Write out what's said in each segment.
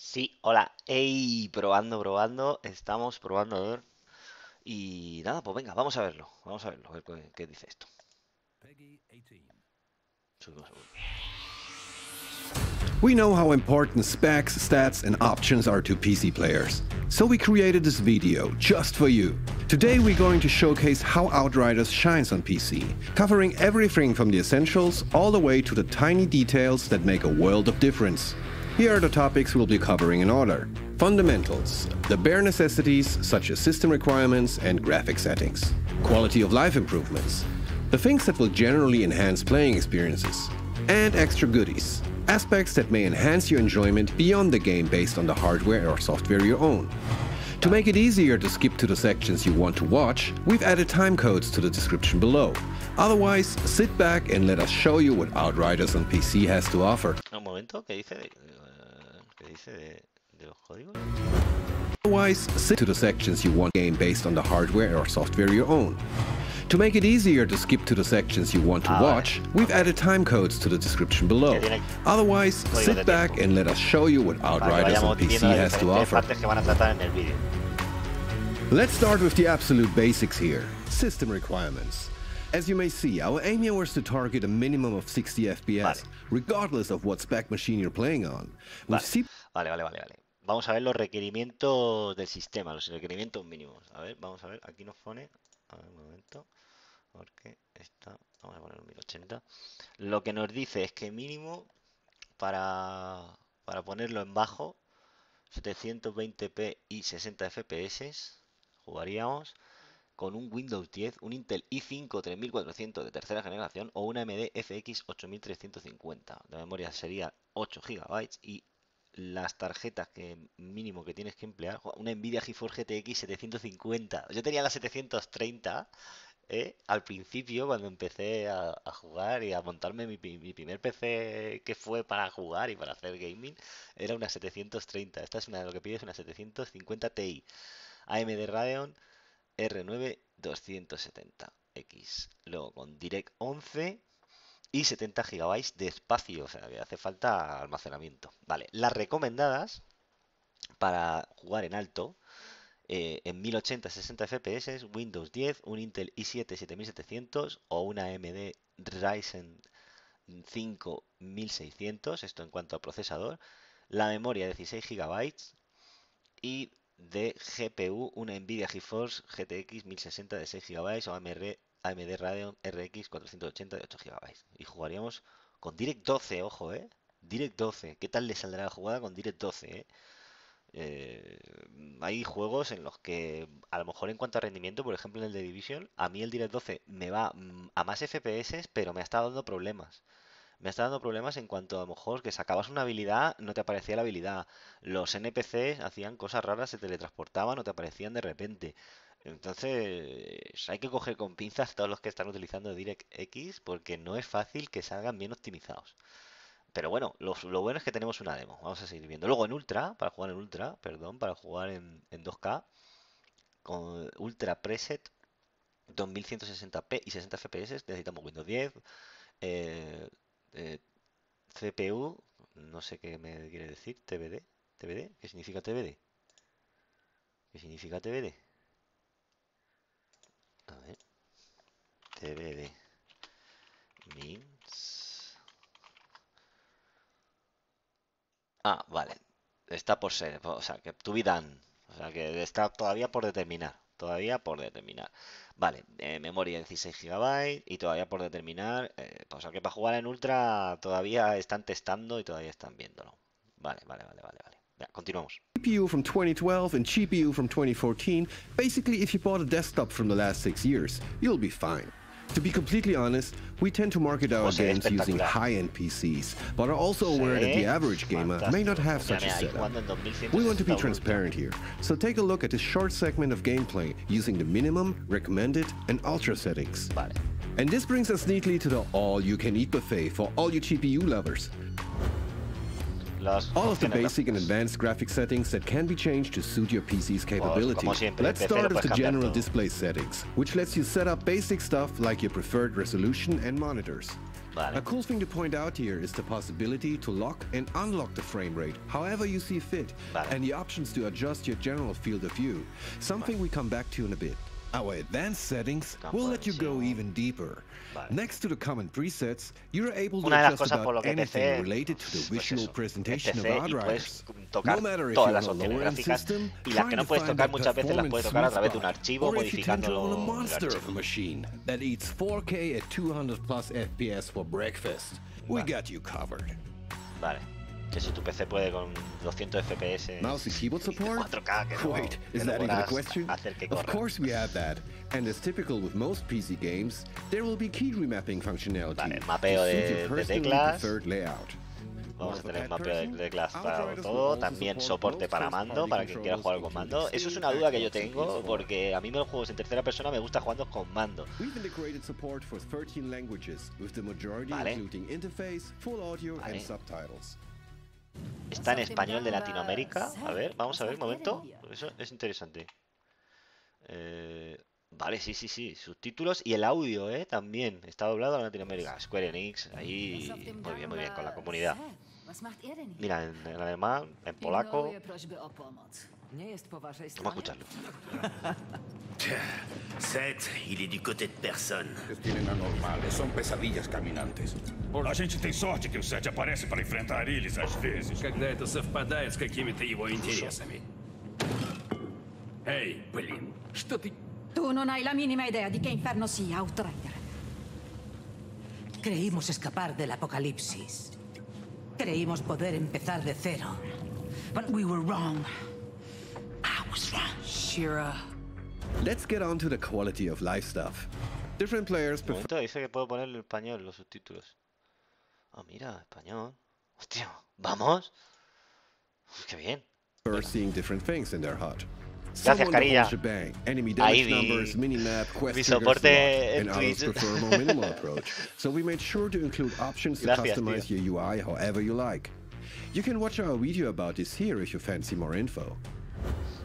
Sí, hola. Ey, probando. Estamos probando a ver. Y nada, pues venga, vamos a verlo. Vamos a verlo, a ver qué dice esto. Subimos el volumen. We know how important specs, stats, and options are to PC players. So we created this video just for you. Today we're going to showcase how Outriders shines on PC, covering everything from the essentials all the way to the tiny details that make a world of difference. Here are the topics we'll be covering in order. Fundamentals, the bare necessities such as system requirements and graphic settings. Quality of life improvements, the things that will generally enhance playing experiences. And extra goodies, aspects that may enhance your enjoyment beyond the game based on the hardware or software you own. To make it easier to skip to the sections you want to watch, we've added time codes to the description below. Otherwise, sit back and let us show you what Outriders on PC has to offer. Un momento, ¿qué dice de los códigos? Otherwise, sit to the sections you want game based on the hardware or software you own. To make it easier to skip to the sections you want to watch, we've added time codes to the description below. Otherwise, sit back and let us show you what Outriders on PC has to offer. Partes que van a tratar en el vídeo. Let's start with the absolute basics here. System requirements. As you may see, our aim here was to target a minimum of 60 FPS, regardless of what spec machine you're playing on. Vale. Vamos a ver los requerimientos del sistema, los requerimientos mínimos. A ver, vamos a ver, aquí nos pone... A ver, un momento, porque está... Vamos a poner un 1080. Lo que nos dice es que mínimo para ponerlo en bajo, 720p y 60 FPS, jugaríamos con un Windows 10, un Intel i5 3400 de tercera generación o una AMD FX 8350. La memoria sería 8 GB y las tarjetas que mínimo que tienes que emplear, una Nvidia GeForce GTX 750. Yo tenía la 730 al principio cuando empecé a jugar y a montarme mi primer PC que fue para jugar y para hacer gaming, era una 730. Esta es lo que pide es una 750 Ti. AMD Radeon R9 270X. Luego con Direct 11 y 70 GB de espacio, o sea que hace falta almacenamiento. Vale, las recomendadas para jugar en alto, en 1080 60 FPS, Windows 10, un Intel i7 7700 o una AMD Ryzen 5 1600, esto en cuanto al procesador, la memoria 16 GB y de GPU una Nvidia GeForce GTX 1060 de 6 GB o AMD Radeon RX 480 de 8 GB. Y jugaríamos con Direct 12, ojo, Direct 12. ¿Qué tal le saldrá la jugada con Direct 12, Hay juegos en los que, a lo mejor en cuanto a rendimiento, por ejemplo en el de Division, a mí el Direct 12 me va a más FPS, pero me ha estado dando problemas. Me está dando problemas en cuanto a lo mejor que sacabas una habilidad, no te aparecía la habilidad. Los NPCs hacían cosas raras, se teletransportaban o te aparecían de repente. Entonces, hay que coger con pinzas todos los que están utilizando DirectX porque no es fácil que salgan bien optimizados. Pero bueno, lo bueno es que tenemos una demo. Vamos a seguir viendo. Luego en Ultra, para jugar en Ultra, perdón, para jugar en 2K, con Ultra Preset 2160p y 60 FPS, necesitamos Windows 10, eh, CPU, no sé qué me quiere decir, TBD, ¿qué significa TBD? ¿Qué significa TBD? A ver, TBD means... Ah, vale, está por ser, o sea, que to be done, o sea, que está todavía por determinar, Vale, memoria 16 GB y todavía por determinar, o sea que para jugar en Ultra todavía están testando y todavía están viéndolo. Vale. Ya, continuamos. CPU from 2012 and GPU from 2014. Basically, if you bought a desktop from the last 6 years, you'll be fine. To be completely honest, we tend to market our games using high-end PCs, but are also aware that the average gamer may not have such a setup. We want to be transparent here, so take a look at this short segment of gameplay using the minimum, recommended, and ultra settings. Vale. And this brings us neatly to the all-you-can-eat buffet for all you GPU lovers. All of the basic and advanced graphic settings that can be changed to suit your PC's capability. Let's start with the general display settings, which lets you set up basic stuff like your preferred resolution and monitors. Vale. A cool thing to point out here is the possibility to lock and unlock the frame rate however you see fit, Vale. and the options to adjust your general field of view, something we come back to in a bit. Our advanced settings will let you go even deeper. Vale. Next to the common presets, you're able to Una de las adjust cosas por lo about que anything PC, related to the pues visual eso, presentation of PC, y Outriders. puedes tocar No matter if todas you're las on a opciones lower-end gráficas, system, y las que trying no to puedes find tocar that muchas veces las puedes tocar a través de un performance archivo or if you tend to own a modificándolo el monster of a archivo. machine that eats 4K at 200 plus FPS for breakfast. We Vale. got you covered. Vale. Que si tu PC puede con 200 FPS Mouse and keyboard support? 4K, que no, Wait, que is no that even a podrás question? hacer que Of corra. course we have that. And as typical with most PC games, there will be key remapping functionality Vale, to mapeo suit de your personally teclas. preferred layout. Vamos a One tener of a mapeo de pet teclas person, para Outriders will todo, also también support soporte most para mando, first-party para quien quiera jugar con controllers, mando. including Eso es Steam, una duda que yo Xbox, and tengo, PS4. porque a mí los juegos en tercera persona me gusta jugarlos con mando. We've integrated support for 13 languages, with the majority Vale. including interface, full audio, Vale. and subtitles. Está en español de Latinoamérica. A ver, vamos a ver un momento. Eso es interesante. Vale, sí, sí, sí. Subtítulos y el audio, también. Está doblado a Latinoamérica. Square Enix, ahí. Muy bien, con la comunidad. Mira, en alemán, en polaco. Vamos a escucharlo. Seth, il est du côté de personne. Eles tienen anormales, são pesadillas caminantes. A gente tem sorte que o Seth aparece para enfrentar eles às vezes. Когда это совпадает с какими-то его интересами. Эй, блин, что ты... Tu non hai la minima idea di che inferno sia, Outrider. Creímos escapar del apocalipsis. Creímos poder empezar de cero. But we were wrong. I was wrong. Shira. Let's get on to the quality of life stuff. Different players Un prefer momento, dice que puedo poner en español los subtítulos. Ah, mira, español. Hostia, ¿vamos? Uf, qué bien. seeing different things in their HUD. Gracias, Some want the whole Carilla. shebang, enemy Ahí damage mi- numbers, minimap, quest mi triggers, soporte lot, en and others Twitch. prefer a more minimal approach. So we made sure to include options to Gracias, customize tío. your UI however you like. You can watch our video about this here if you fancy more info.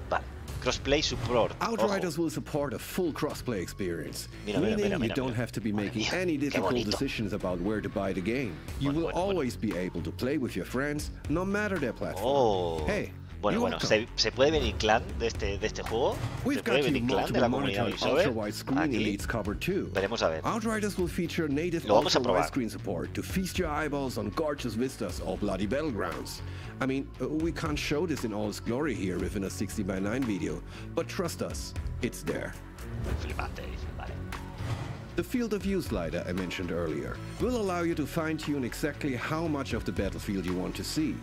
Vale. Crossplay support. Outriders Ojo. will support a full crossplay experience, Mira, mira, meaning mira, you mira, don't mira. have to be Madre making mía, any qué difficult bonito. decisions about where to buy the game. You Bueno, will bueno, bueno. always be able to play with your friends, no matter their platform. Oh. Hey, Bueno, you're bueno, welcome. ¿se puede venir clan de este juego? ¿Se We've puede got you venir clan de multiple la comunidad monitor Ubisoft? ultra-wide screen Aquí elites covered too. veremos a ver. Outriders will feature native Lo vamos a probar. ultra-wide screen support to feast your eyeballs on gorgeous vistas or bloody battlegrounds. I mean, we can't show this in all its glory here within a 60:9 video, but trust us, it's there. Flipante, dice, vale. The field of view slider I mentioned earlier will allow you to fine-tune exactly how much of the battlefield you want to see.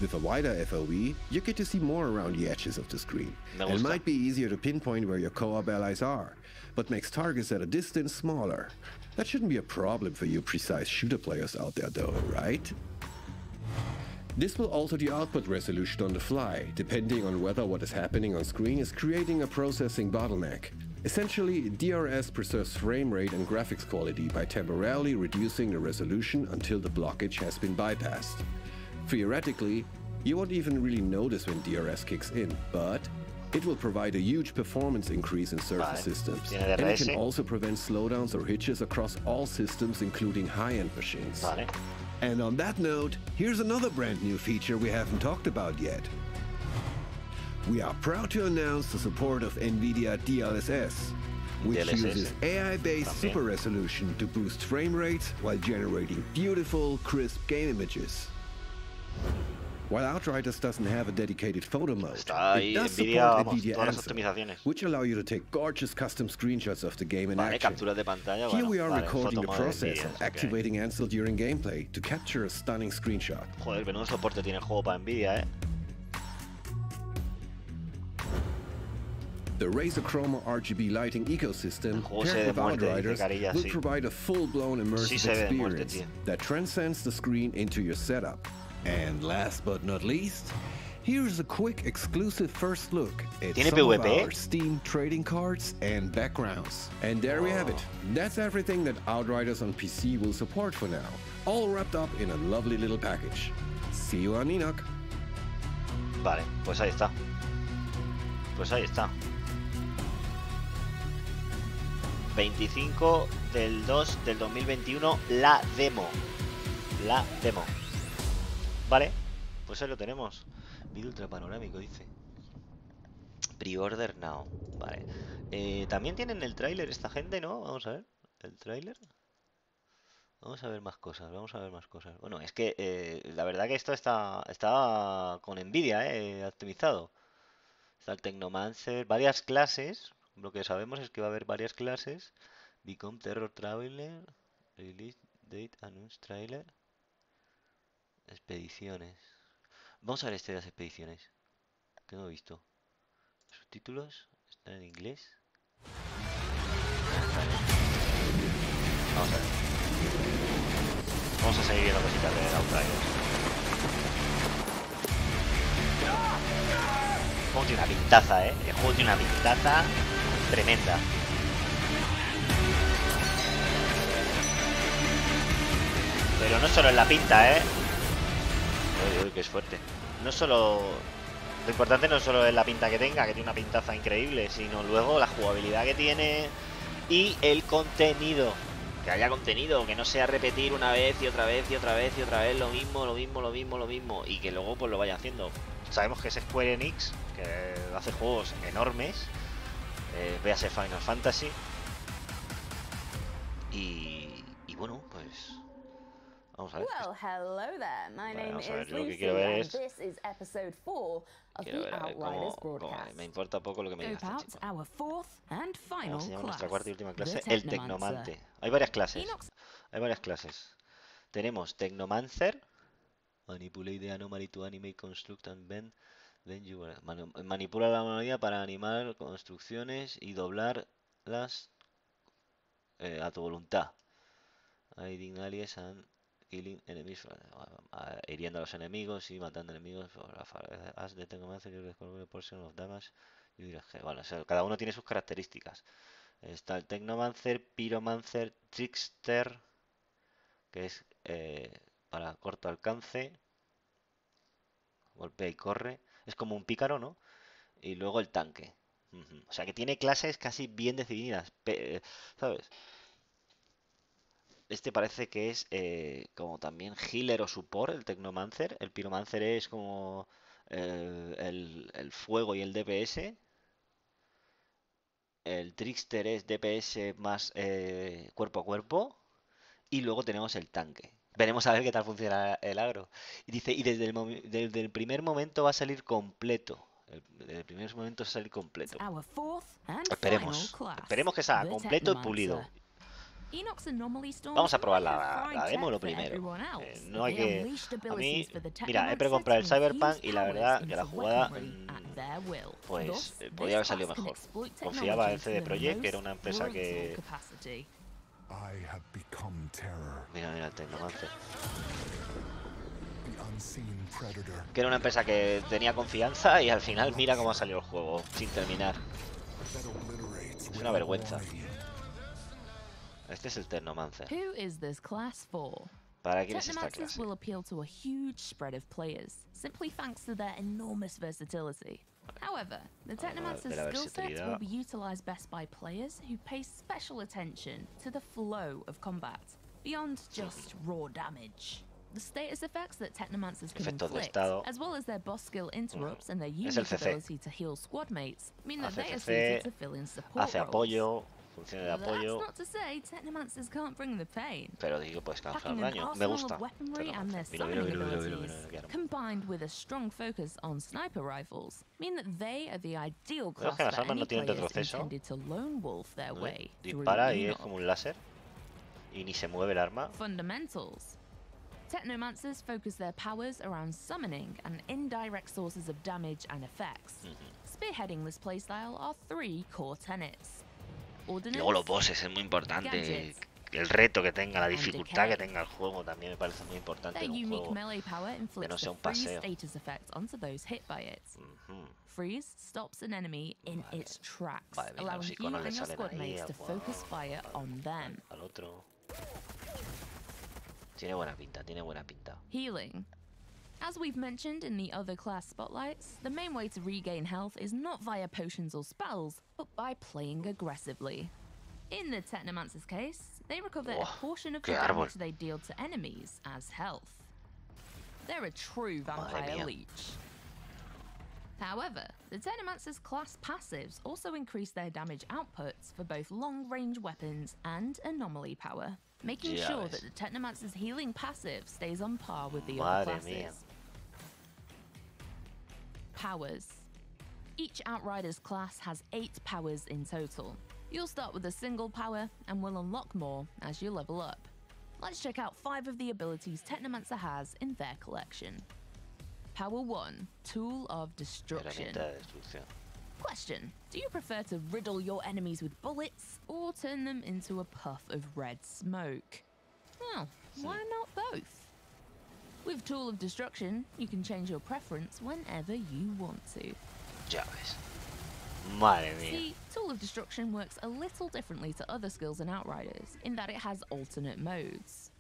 With a wider FOV, you get to see more around the edges of the screen. Me It gusta. might be easier to pinpoint where your co-op allies are, but makes targets at a distance smaller. That shouldn't be a problem for you precise shooter players out there though, right? This will alter the output resolution on the fly, depending on whether what is happening on screen is creating a processing bottleneck. Essentially, DRS preserves frame rate and graphics quality by temporarily reducing the resolution until the blockage has been bypassed. Theoretically, you won't even really notice when DRS kicks in, but it will provide a huge performance increase in certain Vale. systems. Tiene And it DRS. can also prevent slowdowns or hitches across all systems, including high-end machines. Vale. And on that note, here's another brand new feature we haven't talked about yet. We are proud to announce the support of NVIDIA DLSS, which DLSS, uses AI-based también. super resolution to boost frame rates while generating beautiful, crisp game images. While Outriders doesn't have a dedicated photo mode, Está ahí it does Nvidia, support vamos, NVIDIA todas las Answer, optimizaciones. which allow you to take gorgeous custom screenshots of the game in Vale, action. capturas de pantalla. Here Bueno, we are vale, recording the foto mode de process Nvidia, of ok. activating Ansel during gameplay to capture a stunning screenshot. Joder, menudo soporte tiene el juego para Nvidia, The Razer Chroma RGB lighting ecosystem, juego se paired ve with de muerte, Outriders, dice Carilla, will sí. provide a full-blown Sí immersive se ve de muerte, experience tío. that transcends the screen into your setup. And last but not least, here's a quick exclusive first look at ¿Tiene some of PvP? our Steam trading cards and backgrounds. And there we have it. That's everything that Outriders on PC will support for now, all wrapped up in a lovely little package. See you on Enoch. Vale, pues ahí está. Pues ahí está. 25 del 2 del 2021, la demo. La demo. Vale, pues ahí lo tenemos. Vídeo ultra panorámico, dice. Pre-order now. Vale. También tienen el tráiler esta gente, ¿no? Vamos a ver. El tráiler. Vamos a ver más cosas, vamos a ver más cosas. Bueno, es que la verdad que esto está con Nvidia, optimizado. Está el Technomancer, varias clases. Lo que sabemos es que va a haber varias clases. Become Terror Traveler, Release Date, Announce Trailer, Expediciones. Vamos a ver este de las expediciones, que no he visto. Subtítulos, están en inglés. Vamos a ver. Vamos a seguir viendo cositas de Outriders. El juego tiene una pintaza, El juego tiene una pintaza tremenda. Pero no solo en la pinta, Uy, que es fuerte. No solo... Lo importante no solo es la pinta que tenga, que tiene una pintaza increíble, sino luego la jugabilidad que tiene y el contenido. Que haya contenido, que no sea repetir una vez y otra vez y otra vez y otra vez lo mismo, lo mismo, lo mismo, lo mismo, y que luego pues lo vaya haciendo. Sabemos que es Square Enix, que hace juegos enormes, véase Final Fantasy, y bueno, pues vamos a ver. Well, hello there. My Vale, name vamos a ver, is yo lo que Lucy, quiero ver and es... this is episode 4 of Quiero the ver, a ver Outriders cómo broadcast. me importa poco lo que me diga Scope este out chico. our fourth and final Vamos a llamar nuestra class, cuarta y última the clase, el Technomancer. Tecnomante. Hay varias clases. Enox Hay varias clases. Tenemos Technomancer, Manipulate the anomaly to animate, construct and bend. Then you manipula la anomalía para animar construcciones y doblarlas a tu voluntad. Hiding allies and killing enemies, hiriendo a los enemigos y matando enemigos. As the Technomancer, you recover a portion of damage. Bueno, o sea, cada uno tiene sus características. Está el Technomancer, Pyromancer, Trickster, que es para corto alcance, golpea y corre. Es como un pícaro, ¿no? Y luego el tanque. O sea que tiene clases casi bien definidas, ¿sabes? Este parece que es como también healer o support, el Technomancer. El Pyromancer es como el fuego y el DPS. El Trickster es DPS más cuerpo a cuerpo. Y luego tenemos el tanque. Veremos a ver qué tal funciona el agro. Y dice, y desde el primer momento va a salir completo. Desde el primer momento va a salir completo. our fourth and Esperemos. final class, Esperemos que salga the completo y pulido. Technomancer. Enox anomaly storms Vamos a probar might have la fried demo tech lo for primero. everyone else, No but hay they que... unleashed A mí, abilities for the mira, he Technomancer precomprado el to infuse Cyberpunk y la powers verdad que la into jugada weaponry at their will. pues Thus, podía haber this salido class can mejor. exploit Confiaba en technology CD to the Projekt, que era most una empresa que... brutal capacity. I have become terror, Mira, el Technomancer. the unseen predator. Que era una empresa que tenía confianza y al final mira cómo ha salido el juego sin terminar. That obliterates Es una vergüenza. warning. Este es el Technomancer. Who is this class for? ¿Para quién es esta Technomancers clase? will appeal to a huge spread of players, simply thanks to their enormous versatility. However, the Technomancer's la skill sets versatilidad. will be utilized best by players who pay special attention to the flow of combat, beyond just raw damage. The status effects that Technomancers can Efectos de inflict, estado. as well as their boss skill interrupts and their Es el unique CC. ability to heal squad mates, mean that Hace they are CC, suited to fill in support hace roles. apoyo, funciones de apoyo, That's not to say Technomancers can't bring the pain. pero digo, pues causar Packing an daño. Me arsenal gusta. of weaponry and their Mira, mira, summoning mira, mira, mira, abilities, mira, mira. combined with a strong focus on sniper rifles, mean that they are the ideal Veo class que las for armas any no tienen players retroceso. intended to lone wolf their way through Dispara y es Enoch. como un láser. Y ni se mueve el arma. Fundamentals. Technomancers focus their powers around summoning and indirect sources of damage and effects. Spearheading this playstyle are 3 core tenets. Luego los Ordnance, bosses es muy importante. gadgets, El reto que tenga, la and dificultad que decay. tenga el juego también me parece muy importante their en un unique juego. melee power no inflicts sea the un freeze paseo. status effect onto those hit by it. Ujú. Freeze stops an enemy in its tracks, Vale, venga, allowing los you iconos le and your salen squad ahí. mates to focus fire on them. Al otro. Tiene buena pinta, tiene buena pinta. Healing. As we've mentioned in the other class spotlights, the main way to regain health is not via potions or spells, but by playing aggressively. In the Technomancer's case, they recover a Oh, portion of qué the árbol. damage they deal to enemies as health. They're a true vampire mía. leech. However, the Technomancer's class passives also increase their damage outputs for both long-range weapons and anomaly power, making Ya sure ves. that the Technomancer's healing passive stays on par with the Madre other mía. classes. Powers. Each Outriders class has 8 powers in total. You'll start with a single power and will unlock more as you level up. Let's check out 5 of the abilities Technomancer has in their collection. Power 1, Tool of Destruction. Herramienta de destrucción. Question: do you prefer to riddle your enemies with bullets or turn them into a puff of red smoke? Well, why not both? With Tool of Destruction, you can change your preference whenever you want to. Ya ves. Madre mía. See, Tool of Destruction works a little differently to other skills in Outriders, in that it has alternate modes.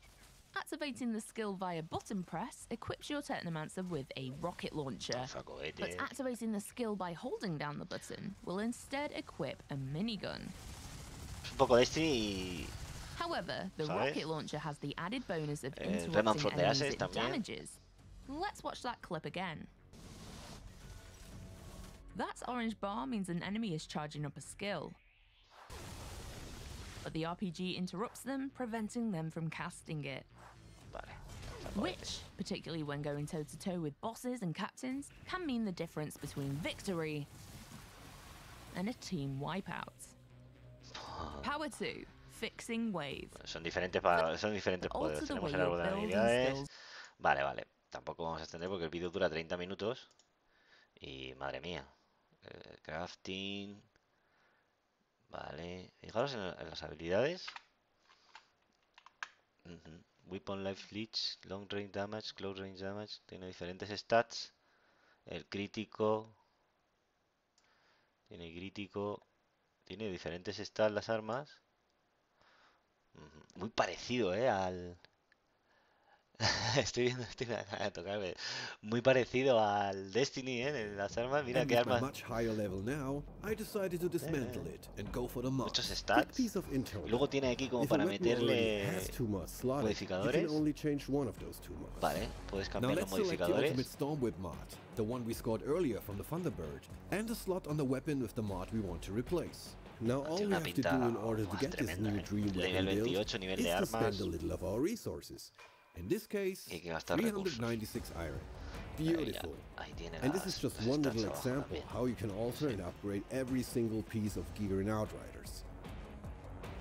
Activating the skill via button press equips your Technomancer with a rocket launcher, Lanza but cohetes. activating the skill by holding down the button will instead equip a minigun. Es un poco Destiny. However, the ¿Sabes? rocket launcher has the added bonus of Rayman interrupting from the enemies Ashes it también. damages. Let's watch that clip again. That orange bar means an enemy is charging up a skill, but the RPG interrupts them, preventing them from casting it. Vale. Lanza cohetes. Which, particularly when going toe-to-toe with bosses and captains, can mean the difference between victory and a team wipeout. Power 2, Fixing Wave. Son diferentes Alter poderes. the Tenemos way el árbol you de build and habilidades. skills. Vale, vale. Tampoco vamos a extender porque el vídeo dura 30 minutos. Y madre mía. Crafting. Vale. Fijaros en las habilidades. Weapon Life Leech, Long Range Damage, Close Range Damage. Tiene diferentes stats. El crítico. Tiene crítico. Tiene diferentes stats las armas. Muy parecido, al... estoy a tocarme. Muy parecido al Destiny, en las armas. Mira And qué with my armas. much higher level now, I decided to dismantle it and go for the mods. Muchos Quick stats. piece of intel. Y luego tiene aquí como If a para weapon already meterle has 2 mods slotted, you can modificadores. only change one of those 2 mods. Vale, puedes Now cambiar los let's select the modificadores. ultimate Stormwhip mod, the one we scored earlier from the Thunderbird, and the slot on the weapon with the mod we want to replace. Now all Tiene we una have to do pinta in order to get this tremenda, new dream Nivel weapon build 28, nivel is de to spend armas. a little of our resources. In this case, Y hay que gastar recursos. 396 iron. Ahí ya, Beautiful. ahí tiene And this is just las one stats little abajo example también. how you can alter and upgrade every single piece of gear in Outriders.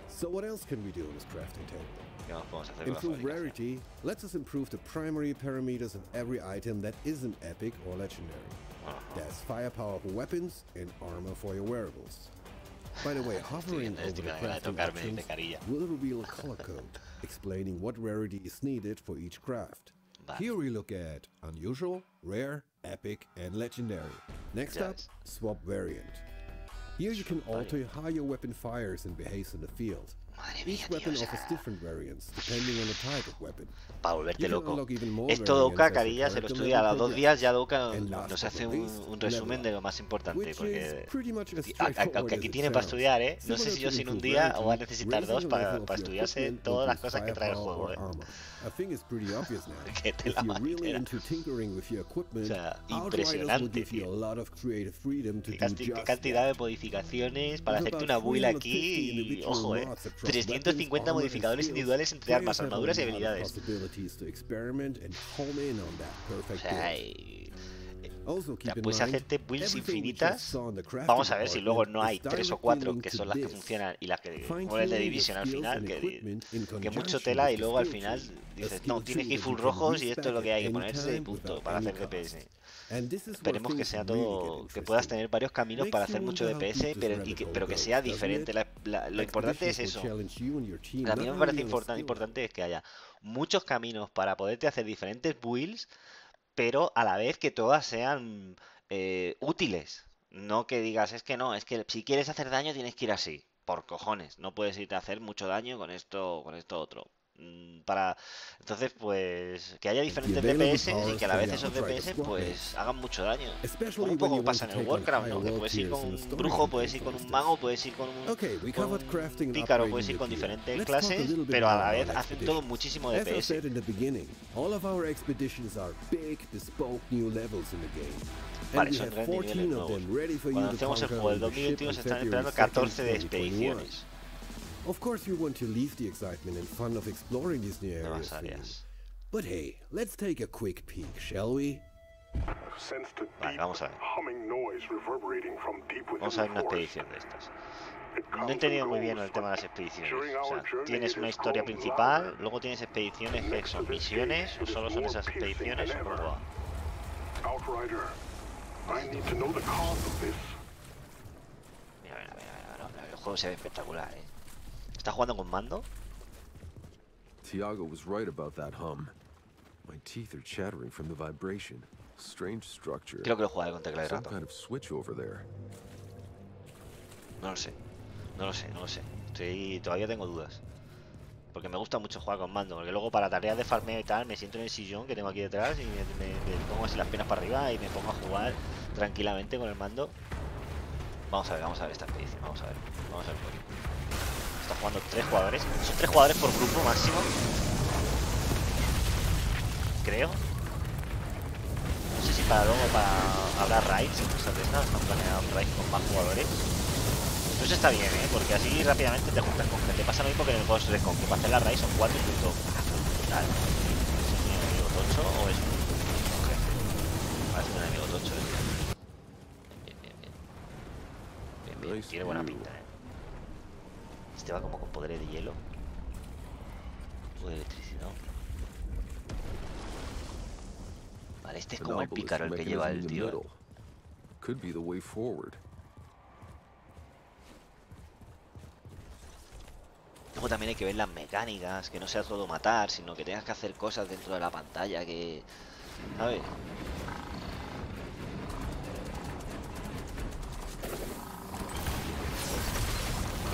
So what else can we do on this crafting table? ¿Qué más podemos hacer con la Improve fabricación? rarity lets us improve the primary parameters of every item that isn't epic or legendary. Ajá. There's firepower for weapons and armor for your wearables. By the way, hovering viendo, over the estoy con ganas de crafting tocarme, options dice Carilla. will reveal a color code explaining what rarity is needed for each craft. Vale. Here we look at unusual, rare, epic, and legendary. Next up, Yes. swap variant. Here you can alter how your weapon fires and behaves in the field. Madre mía, Each tío, weapon o sea, offers different variants depending on the type of weapon. para volverte You can loco. unlock even more Esto variants Doka, as your Carilla, se lo character estudia a level los 2 días, ya Doka progresses. And last nos but hace not least, un level resumen up, de lo más importante, which is porque pretty much as aunque straightforward aquí as tiene it para sounds. estudiar, no sé Similar si yo to sin un improve día rarity, o va a necesitar raising 2 the para level of your estudiarse equipment todas will las boost cosas que trae el firepower juego, or armor. I think it's pretty obvious now. Que te If la you're really bandera. into tinkering with your equipment, O sea, Outriders will impresionante, give you a tío. lot of creative freedom to Qué do qué just cantidad de that. modificaciones para With hacerte about una build 350 aquí. Y, individual ojo, mods across 350 weapons, armor, and modificadores skills, individuales entre players armas, have a armaduras y lot of habilidades. possibilities to experiment and home in on that O perfect sea, build. Also, o keep sea, in puedes mind, hacerte builds everything we just infinitas. saw in the crafting Vamos a ver si luego department no hay is 3 o directly 4 linked que to son las que this. funcionan y las que como el de Fine-tuning your Division al skills final, and equipment in que mucho conjunction tela y with the luego al skill final tree, a dices, skill no, tienes tree que ir that full you can rojos y esto es respec lo que at hay que any ponerse y time punto without para any hacer DPS. cost. And this is where Esperemos que things sea really todo, get que puedas interesting. tener varios caminos para Makes you hacer mucho wonder how DPS, deep this pero, rabbit hole pero que goes, sea doesn't diferente. it? Lo importante es Expeditions will eso. challenge you and your team A mí not me parece only on skill, importante es que haya muchos caminos para poderte hacer diferentes builds, pero a la vez que todas sean útiles. No que digas, es que no, es que si quieres hacer daño tienes que ir así. Por cojones, no puedes irte a hacer mucho daño con esto otro. Entonces, pues, que haya diferentes DPS y que a la vez esos DPS, pues, hagan mucho daño. Como un poco pasa en el Warcraft, ¿no? Que puedes ir con un brujo, puedes ir con un mago, puedes ir con un pícaro, puedes ir con diferentes clases, pero a la vez hacen todo muchísimo DPS. Vale, son 3 niveles nuevos. Cuando hacemos el juego del 2021 se están esperando 14 de expediciones. Of course you want to leave the excitement and fun of exploring these new areas for you. But hey, let's take a quick peek, shall we? Vale, vamos a ver. Vamos a ver una expedición de estas. No he entendido muy bien el tema de las expediciones. O sea, tienes una historia principal, luego tienes expediciones que son misiones, o solo son esas expediciones, o cómo va. Mira, el juego se ve espectacular, ¿eh? ¿Está jugando con mando? Tiago was right about that hum. My teeth are chattering from the vibration. Strange structure. Creo que lo jugaré con tecla y Some ratón. kind of switch over there. No lo sé. No lo sé, no lo sé. Todavía tengo dudas. Porque me gusta mucho jugar con mando. Porque luego para tareas de farmeo y tal, me siento en el sillón que tengo aquí detrás y me pongo así las piernas para arriba y me pongo a jugar tranquilamente con el mando. Vamos a ver esta expedición. Vamos a ver por aquí. Está jugando 3 jugadores. Son 3 jugadores por grupo máximo. Creo. No sé si para luego habrá raids y cosas de estas. Están planeados raids con más jugadores. Pues está bien, porque así rápidamente te juntas con gente. Pasa lo mismo que en el Ghost Recon, que para hacer la raids son 4 y punto. Brutal. ¿Es un enemigo tocho o es un jefe? Parece un enemigo tocho. Bien. Tiene buena pinta, Este va como con poderes de hielo o de electricidad. Vale, este es como el pícaro el que lleva el tío. Could be the way forward. Luego también hay que ver las mecánicas, que no sea todo matar, sino que tengas que hacer cosas dentro de la pantalla, que... ¿sabes?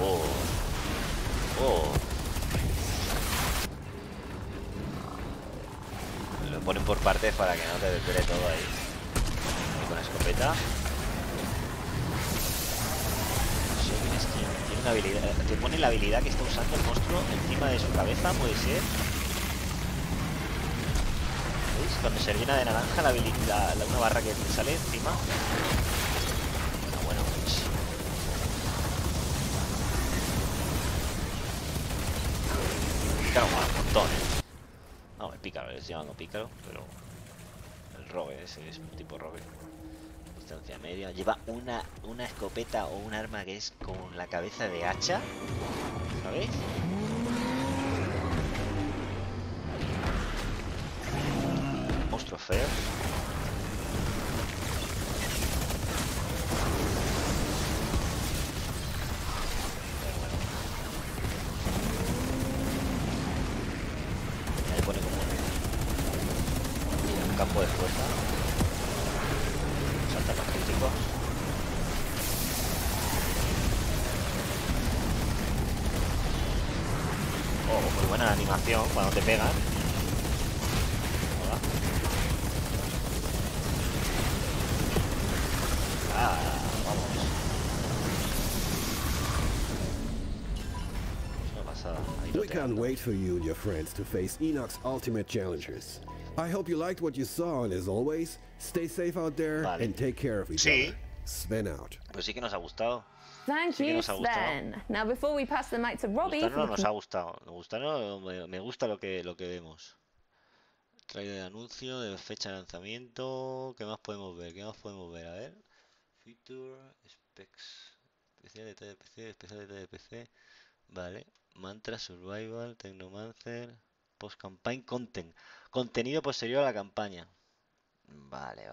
Oh. Lo ponen por partes para que no te desvele todo ahí. Y con la escopeta. Tiene una habilidad. Te pone la habilidad que está usando el monstruo encima de su cabeza, puede ser. ¿Veis? Cuando se llena de naranja una barra que te sale encima. Bueno, pues. Pícaro mola un montón, No, el pícaro, es llamado pícaro, pero el rogue ese es un tipo rogue. Distancia media. Lleva una escopeta o un arma que es con la cabeza de hacha. ¿Sabéis? Monstruo feo. Campo de fuerza. Salta los críticos. Oh, muy buena animación cuando te pegan. Hola. Vamos. Es una pasada. We can't wait for you and your friends to face Enoch's ultimate challengers. I hope you liked what you saw, and as always, stay safe out there and take care of each other. Sven out. Pues sí que nos ha gustado. Thank you, Sven. Now, before we pass the mic to Robbie, nos ha gustado. Me gusta lo que vemos. Trailer de anuncio, de fecha de lanzamiento. ¿Qué más podemos ver? A ver. Feature, specs. Especial detalle de PC, especial detalle de PC. Vale. Mantra, Survival, Technomancer. Post-campaign content. Contenido posterior a la campaña. Vale.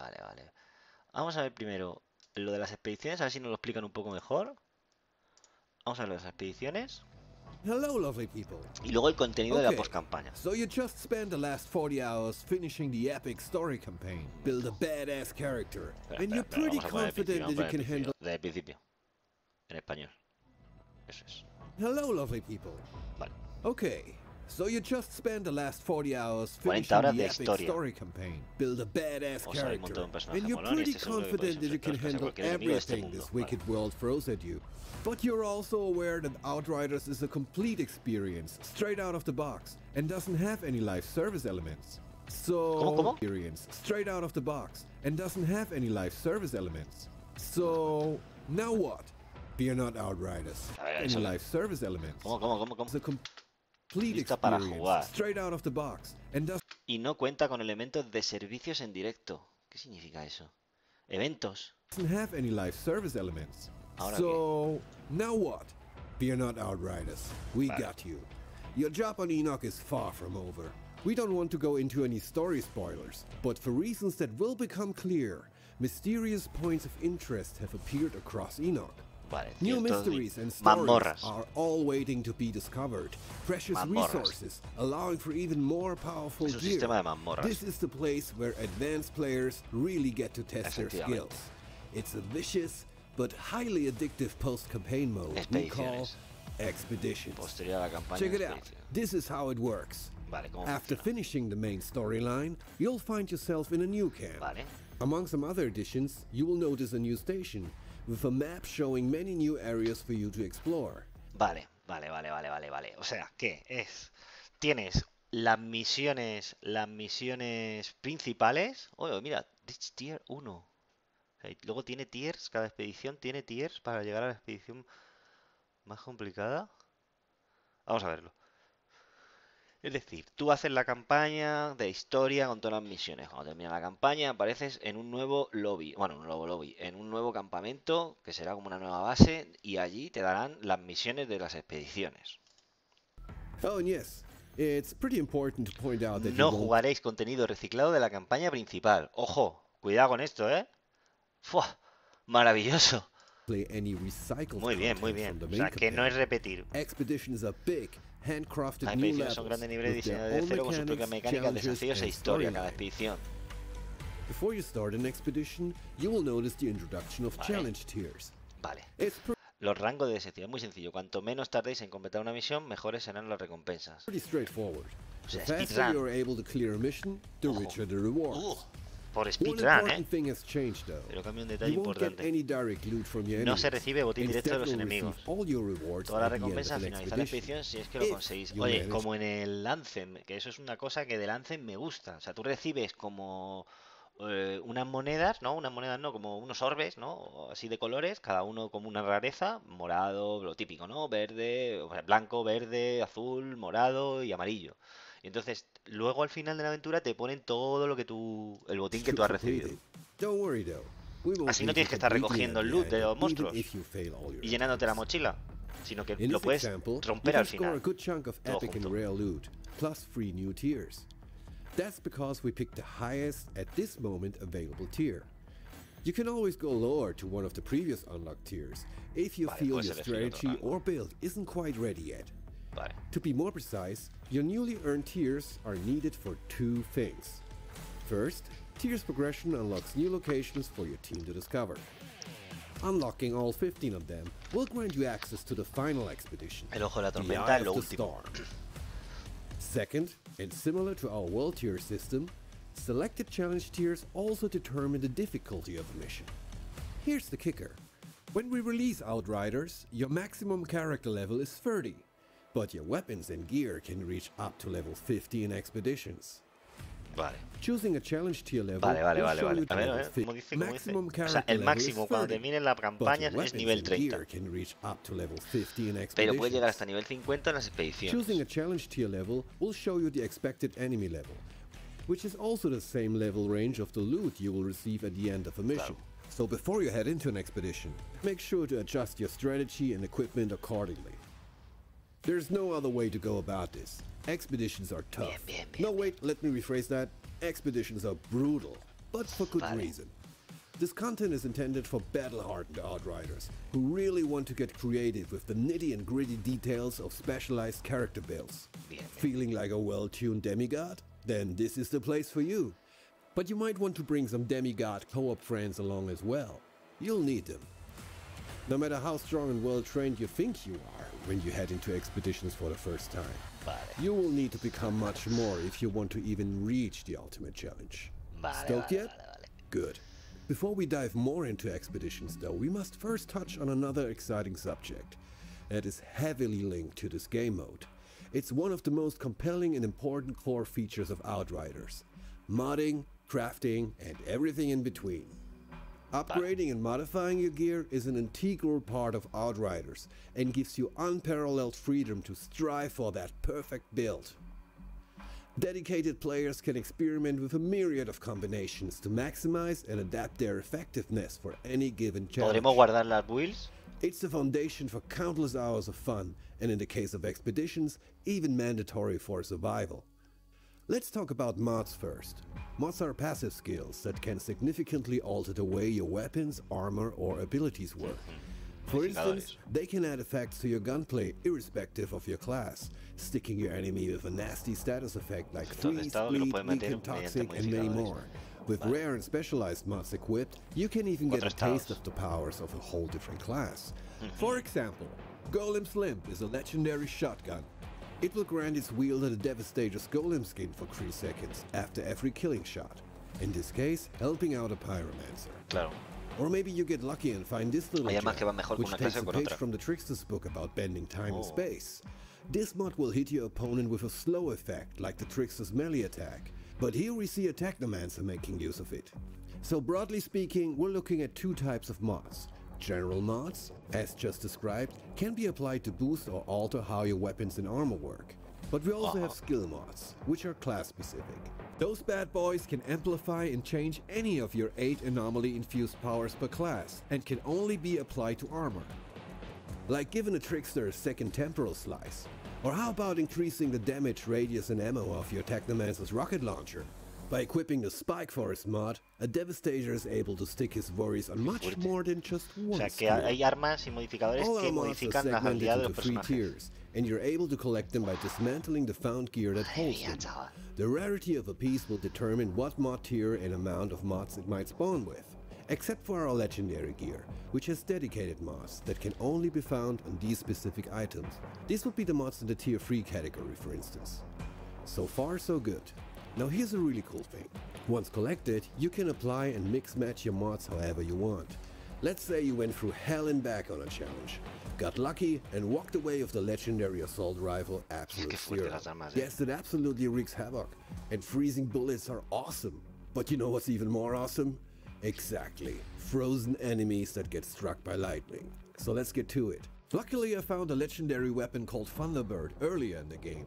Vamos a ver primero lo de las expediciones, a ver si nos lo explican un poco mejor. Vamos a ver lo de las expediciones. Hello, lovely people. Y luego el contenido de la post-campaña. So you just spent the last 40 hours finishing the epic story campaign. Build a badass character. And you're pretty confident that you can handle... Desde el principio. En español. Eso es. Hello, lovely people. Vale. Okay. So you just spend the last 40 hours 40 finishing horas the de epic historia. story campaign, build a badass Os hay un montón character, de personajes and you're molones, pretty este seguro que podéis confident that you can enfrentaros casi a handle cualquier enemigo de este everything mundo. this Vale. wicked world throws at you. But you're also aware that Outriders is a complete experience, straight out of the box, and doesn't have any live service elements. ¿Cómo? Experience, straight out of the box, and doesn't have any live service elements. So, now what? Fear not, Outriders. A ver, Any eso- live service elements. ¿Cómo? It's a complete Lista para experience, jugar. straight out of the box, and Y no cuenta con elementos de servicios en directo. ¿Qué significa eso? Eventos. doesn't have any live service elements. Ahora So, now what? Fear not, Outriders. We Vale. got you. Your job on Enoch is far from over. We don't want to go into any story spoilers, but for reasons that will become clear, mysterious points of interest have appeared across Enoch. Vale, New ciertos mysteries and stories mazmorras. are all waiting to be discovered. Precious Mazmorras. resources, allowing for even more powerful Es un gear. sistema de mazmorras. This is the place where advanced players really get to test their Efectivamente. skills. It's a vicious but highly addictive post-campaign mode we call Expediciones. Expeditions. Posterior a la campaña. Check it de out. expedición. This is how it works. Vale, ¿cómo After funciona? finishing the main storyline, you'll find yourself in a new camp. Vale. Among some other additions, you will notice a new station with a map showing many new areas for you to explore. Vale. O sea, ¿qué es? Tienes las misiones principales. Oh, mira, Reach Tier 1. O sea, y luego tiene tiers, cada expedición tiene tiers para llegar a la expedición más complicada. Vamos a verlo. Es decir, tú haces la campaña de historia con todas las misiones. Cuando termina la campaña apareces en un nuevo lobby. Bueno, un nuevo lobby. En un nuevo campamento que será como una nueva base. Y allí te darán las misiones de las expediciones. Oh, and yes, it's pretty important to point out that No you won't jugaréis contenido reciclado de la campaña principal. Ojo, cuidado con esto, ¿eh? ¡Fua! Maravilloso. play any recycled Muy bien, muy content bien. from O the sea, main que no es campaign. repetir. Expeditions are big, handcrafted Las new expediciones levels son grandes niveles with their diseñados de own cero con sus propias mechanics, mecánicas, challenges, desafíos e and historia cada storyline. expedición. Before you start an expedition, you will notice the introduction of Vale. challenge tiers. Vale. It's Los rangos de decepción es muy sencillo. Cuanto menos tardéis en completar una misión, mejores serán las recompensas. pretty straightforward. O The sea, faster speedrun. you're able to clear a mission, the Ojo. richer the rewards. Por One speedrun, important thing has changed though. Pero cambia un detalle You won't get importante. any direct loot from your No enemies. se recibe botín directo de los Instead, you'll enemigos. receive all your rewards Toda la at the end of recompensa al an finalizar la expedition. expedición si es que lo If conseguís. you Oye, manage- como en el Anthem, que eso es una cosa que del Anthem me gusta. O sea, tú recibes como unas monedas, ¿no? Unas monedas no, como unos orbes, ¿no? Así de colores, cada uno como una rareza, morado, lo típico, ¿no? Verde, o sea, blanco, verde, azul, morado y amarillo. Y entonces, luego al final de la aventura te ponen todo lo que el botín que tú has recibido. Don't worry though. We won't Así no leave tienes you que estar completely recogiendo el at the loot de end, los even monstruos if you fail all your y llenándote la attempts. mochila, sino que In lo this puedes example, you romper can al score a final. good chunk of Todo epic and junto. rare loot, plus 3 new tiers. That's because we picked the highest at this moment available tier. You can always go lower to one of the previous unlocked tiers if you Vale, feel puedes your elegir otro strategy rango. or build isn't quite ready yet. Vale. To be more precise, your newly earned tiers are needed for 2 things. First, tiers progression unlocks new locations for your team to discover. Unlocking all 15 of them will grant you access to the final expedition, El ojo de la the tormenta Eye es lo of the último. Storm. Second, and similar to our world tier system, selected challenge tiers also determine the difficulty of a mission. Here's the kicker. When we release Outriders, your maximum character level is 30, but your weapons and gear can reach up to level 50 in expeditions. Vale. Choosing a challenge tier level Vale. will show you A the ver, level ¿cómo dice? ¿Cómo dice? maximum O sea, character el level máximo is cuando 30, termine la but campaña your es weapons nivel and 30. gear can reach up to level 50 in Pero expeditions. puede llegar hasta nivel 50 en las expediciones. Choosing a challenge tier level will show you the expected enemy level, which is also the same level range of the loot you will receive at the end of a mission. So before you head into an expedition, make sure to adjust your strategy and equipment accordingly. There's no other way to go about this. Expeditions are tough. Bien. No, wait, let me rephrase that. Expeditions are brutal, but for good Vale. reason. This content is intended for battle-hardened Outriders who really want to get creative with the nitty and gritty details of specialized character builds. Bien. Feeling like a well-tuned demigod? Then this is the place for you. But you might want to bring some demigod co-op friends along as well. You'll need them. No matter how strong and well-trained you think you are when you head into expeditions for the first time, You will need to become much more if you want to even reach the ultimate challenge. Stoked yet? Good. Before we dive more into expeditions though, we must first touch on another exciting subject that is heavily linked to this game mode. It's one of the most compelling and important core features of Outriders: modding, crafting, and everything in between. Upgrading and modifying your gear is an integral part of Outriders and gives you unparalleled freedom to strive for that perfect build. Dedicated players can experiment with a myriad of combinations to maximize and adapt their effectiveness for any given challenge. ¿Podremos guardar las builds? It's the foundation for countless hours of fun, and in the case of expeditions, even mandatory for survival. Let's talk about mods first. Mods are passive skills that can significantly alter the way your weapons, armor, or abilities work. For instance, they can add effects to your gunplay irrespective of your class, sticking your enemy with a nasty status effect like freeze, bleed, weaken, toxic, and many more. With rare and specialized mods equipped, you can even get a taste of the powers of a whole different class. For example, Golem's Limp is a legendary shotgun. It will grant its wielder the Devastator's Golem skin for 3 seconds after every killing shot, in this case helping out a pyromancer. Claro. Or maybe you get lucky and find this little gem, which takes a page from the Trickster's book about bending time and space. This mod will hit your opponent with a slow effect like the Trickster's melee attack, but here we see a Technomancer making use of it. So broadly speaking, we're looking at 2 types of mods. General mods, as just described, can be applied to boost or alter how your weapons and armor work. But we also have skill mods, which are class specific. Those bad boys can amplify and change any of your 8 anomaly-infused powers per class, and can only be applied to armor. Like giving a Trickster a second temporal slice. Or how about increasing the damage, radius and ammo of your Technomancer's rocket launcher? By equipping the Spike Forest mod, a Devastator is able to stick his worries on much more than just one skill. Hay armas y modificadores que modifican las habilidades de los personajes. Tiers, and you're able to collect them by dismantling the found gear that holds them. The rarity of a piece will determine what mod tier and amount of mods it might spawn with, except for our legendary gear, which has dedicated mods that can only be found on these specific items. These would be the mods in the tier 3 category, for instance. So far, so good. Now here's a really cool thing. Once collected, you can apply and mix-match your mods however you want. Let's say you went through hell and back on a challenge, got lucky and walked away with the legendary assault rifle Absolute Zero. Yes, it absolutely wreaks havoc, and freezing bullets are awesome. But you know what's even more awesome? Exactly, frozen enemies that get struck by lightning. So let's get to it. Luckily I found a legendary weapon called Thunderbird earlier in the game.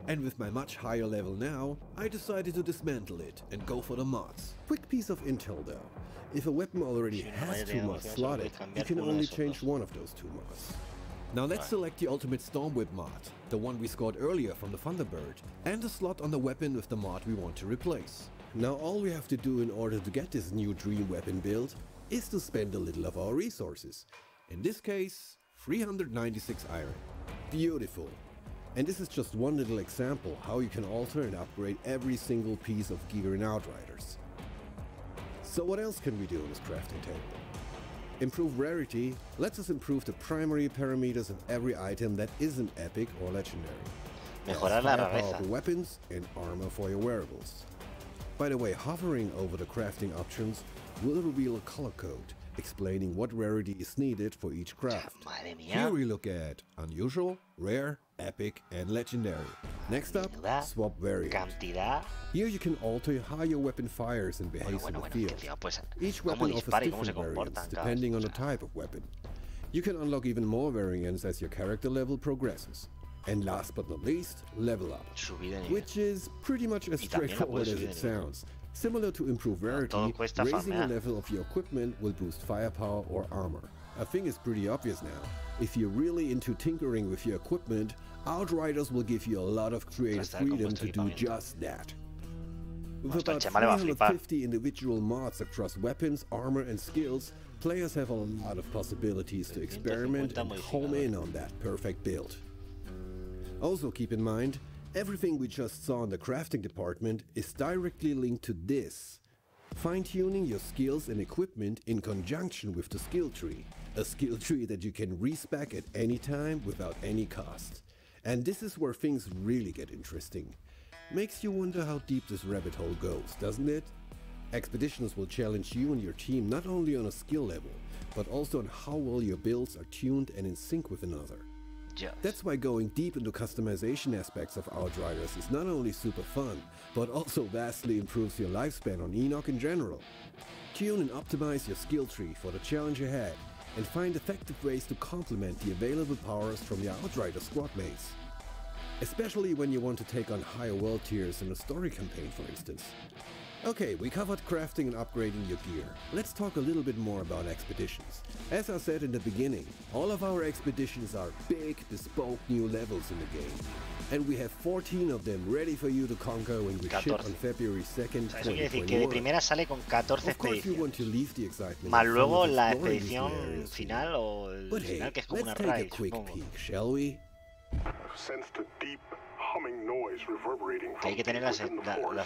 And with my much higher level now, I decided to dismantle it and go for the mods. Quick piece of intel though. If a weapon already has 2 mods slotted, you can only change one of those 2 mods. Now let's select the Ultimate Stormwhip mod, the one we scored earlier from the Thunderbird, and the slot on the weapon with the mod we want to replace. Now all we have to do in order to get this new dream weapon build is to spend a little of our resources. In this case, 396 iron. Beautiful. And this is just one little example how you can alter and upgrade every single piece of gear in Outriders. So what else can we do in this crafting table? Improve rarity lets us improve the primary parameters of every item that isn't epic or legendary. Mejorar la firepower rareza. for weapons and armor for your wearables. By the way, hovering over the crafting options will reveal a color code explaining what rarity is needed for each craft. Madre mía. Here we look at unusual, rare, epic, and legendary. Next up, swap variant. Cantidad. Here you can alter how your weapon fires and behaves in the field. Pues, Each cómo weapon offers dispara y cómo se different variants comportan, depending on the type of weapon. You can unlock even more variants as your character level progresses. And last but not least, level up, which is pretty much as straightforward as it sounds. Similar to improve rarity, raising the level of your equipment will boost firepower or armor. I think it's pretty obvious now. If you're really into tinkering with your equipment, Outriders will give you a lot of creative freedom to do just that. With about 350 individual mods across weapons, armor and skills, players have a lot of possibilities to experiment and home in on that perfect build. Also keep in mind, everything we just saw in the crafting department is directly linked to this. Fine-tuning your skills and equipment in conjunction with the skill tree. A skill tree that you can respec at any time without any cost. And this is where things really get interesting. Makes you wonder how deep this rabbit hole goes, doesn't it? Expeditions will challenge you and your team not only on a skill level, but also on how well your builds are tuned and in sync with another. That's why going deep into customization aspects of Outriders is not only super fun, but also vastly improves your lifespan on Enoch in general. Tune and optimize your skill tree for the challenge ahead, and find effective ways to complement the available powers from your Outrider squad mates. Especially when you want to take on higher world tiers in a story campaign, for instance. Okay, we covered crafting and upgrading your gear. Let's talk a little bit more about expeditions. As I said in the beginning, all of our expeditions are big, bespoke new levels in the game. And we have 14 of them ready for you to conquer when we ship on February 2nd, 2021. Eso quiere decir que de primera sale con 14 expediciones. Más luego la expedición final o el final que es como una raid, supongo. Que hay que tener las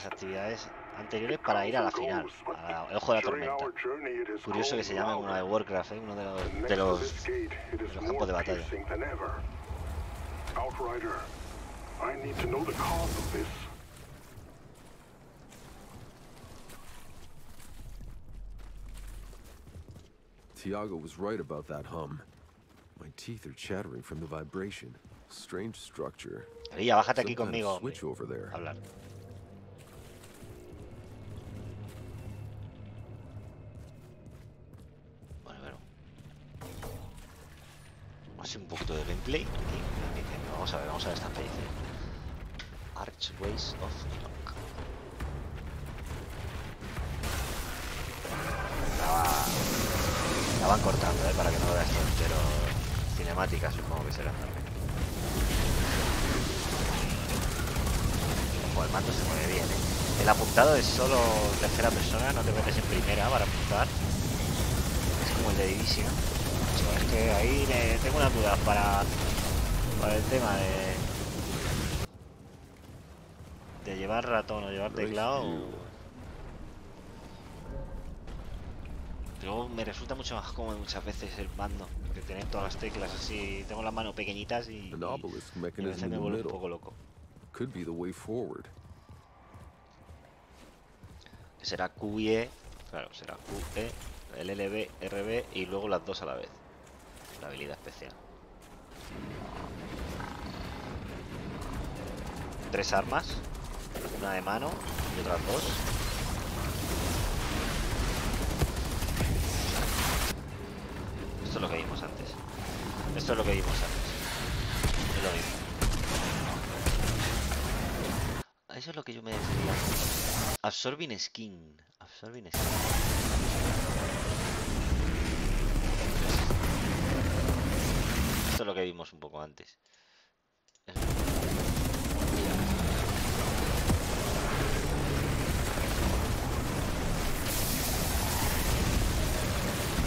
actividades anteriores para ir a la final, al Ojo de la Tormenta. Curioso que se llame como la de Warcraft, uno de los campos de batalla. Outrider, I need to know the cause of this. Tiago was right about that hum. My teeth are chattering from the vibration. Strange structure. Ya, bájate aquí conmigo. Switch over there. Hablar. Bueno. Vamos a hacer un poquito de gameplay. Vamos a ver esta expedición. Archways of Enoch. La van cortando, para que no lo veas todo entero. Cinemática, supongo que será. Ojo, el mando se mueve bien, El apuntado es solo tercera persona, no te metes en primera para apuntar. Es como el de Division. Es que ahí tengo unas dudas para el tema de llevar ratón o llevar teclado. Luego me resulta mucho más cómodo muchas veces el mando, que tener todas las teclas así. Tengo las manos pequeñitas y a veces me vuelve un poco loco. Será QE, claro, será QE, LLB, RB y luego las dos a la vez. La habilidad especial. 3 armas, una de mano y otras 2. Esto es lo que vimos antes. Es lo mismo. Eso es lo que yo me decía. Absorbing skin. Esto es lo que vimos un poco antes.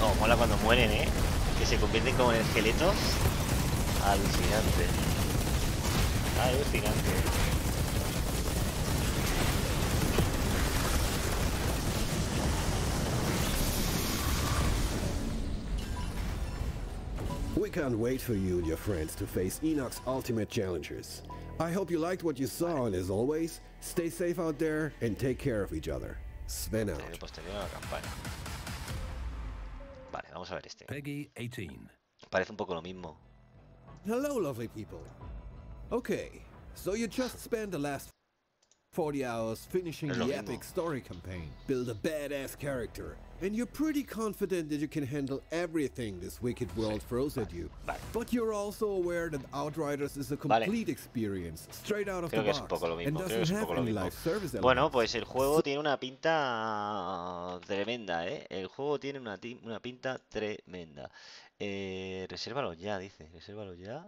Oh, mola cuando mueren, que se convierten como en esqueletos. Alucinante. We can't wait for you and your friends to face Enoch's ultimate challengers. I hope you liked what you saw, and as always, stay safe out there and take care of each other. Sven out. Vale, vamos a ver este. Peggy 18. Parece un poco lo mismo. Hello, lovely people. Okay, so you just spent the last 40 hours finishing the epic story campaign, build a badass character, and you're pretty confident that you can handle everything this wicked world throws at you. But you're also aware that Outriders is a complete experience, straight out of the box, and doesn't have any life service elements. Bueno, pues el juego tiene una pinta tremenda, El juego tiene una pinta tremenda. Resérvalo ya, dice. Resérvalo ya.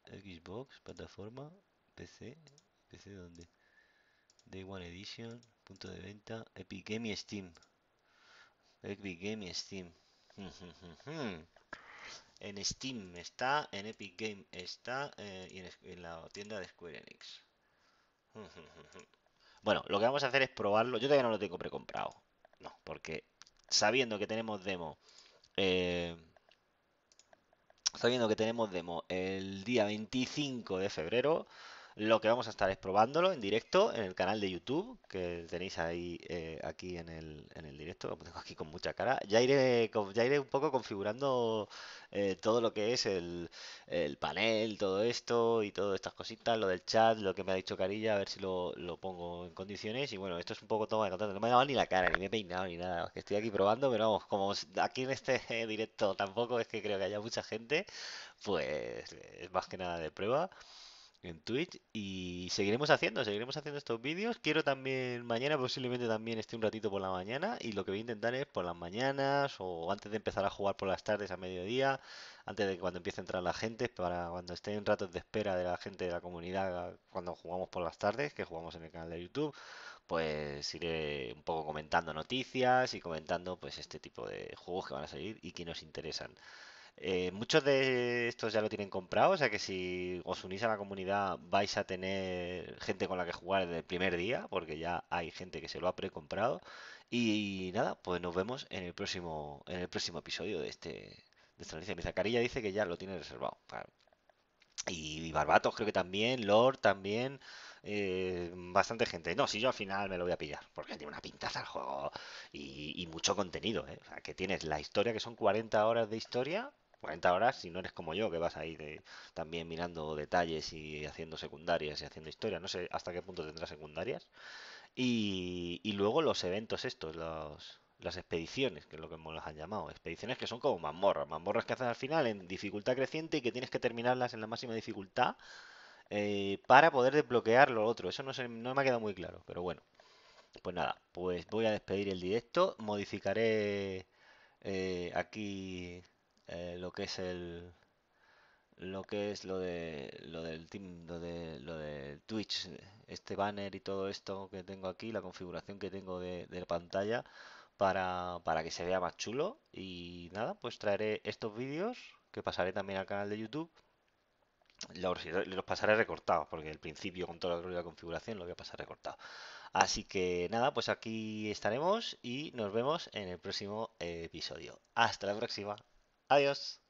Xbox, plataforma, PC. ¿PC dónde? Day One Edition, punto de venta, Epic Game y Steam. Epic Game y Steam. En Steam está, en Epic Game está y en la tienda de Square Enix. Bueno, lo que vamos a hacer es probarlo. Yo todavía no lo tengo precomprado. No, porque sabiendo que tenemos demo, Estoy viendo que tenemos demo el día 25 de febrero. Lo que vamos a estar es probándolo en directo en el canal de YouTube, que tenéis ahí aquí en el directo, como tengo aquí con mucha cara. Ya iré un poco configurando todo lo que es el panel, todo esto y todas estas cositas, lo del chat, lo que me ha dicho Carilla, a ver si lo pongo en condiciones. Y bueno, esto es un poco toma de contacto. No me ha dado ni la cara, ni me he peinado, ni nada. Es que estoy aquí probando, pero vamos, como aquí en este directo tampoco es que creo que haya mucha gente, pues es más que nada de prueba en Twitch y seguiremos haciendo estos vídeos. Quiero también, mañana posiblemente también esté un ratito por la mañana y lo que voy a intentar es por las mañanas o antes de empezar a jugar por las tardes a mediodía, antes de que cuando empiece a entrar la gente, para cuando esté en ratos de espera de la gente de la comunidad, cuando jugamos por las tardes, que jugamos en el canal de YouTube, pues iré un poco comentando noticias y comentando pues este tipo de juegos que van a salir y que nos interesan. Muchos de estos ya lo tienen comprado, o sea que si os unís a la comunidad vais a tener gente con la que jugar desde el primer día, porque ya hay gente que se lo ha precomprado. Y nada, pues nos vemos en el próximo episodio de esta noticia. Mi Zacarilla dice que ya lo tiene reservado. Claro. Y Barbatos creo que también, Lord también, bastante gente. No, si yo al final me lo voy a pillar, porque tiene una pintaza el juego y mucho contenido, ¿eh? O sea, que tienes la historia, que son 40 horas de historia, 40 horas si no eres como yo, que vas ahí también mirando detalles y haciendo secundarias y haciendo historia. No sé hasta qué punto tendrá secundarias. Y luego los eventos estos, las expediciones, que es lo que nos las han llamado. Expediciones que son como mazmorras. Mazmorras que hacen al final en dificultad creciente y que tienes que terminarlas en la máxima dificultad para poder desbloquear lo otro. Eso no me ha quedado muy claro, pero bueno. Pues nada, pues voy a despedir el directo. Modificaré aquí lo que es lo del team, lo del Twitch, este banner y todo esto que tengo aquí, la configuración que tengo de pantalla para que se vea más chulo. Y nada, pues traeré estos vídeos que pasaré también al canal de YouTube. Los pasaré recortados, porque al principio con toda la configuración lo voy a pasar recortado. Así que nada, pues aquí estaremos y nos vemos en el próximo episodio. Hasta la próxima. Adiós.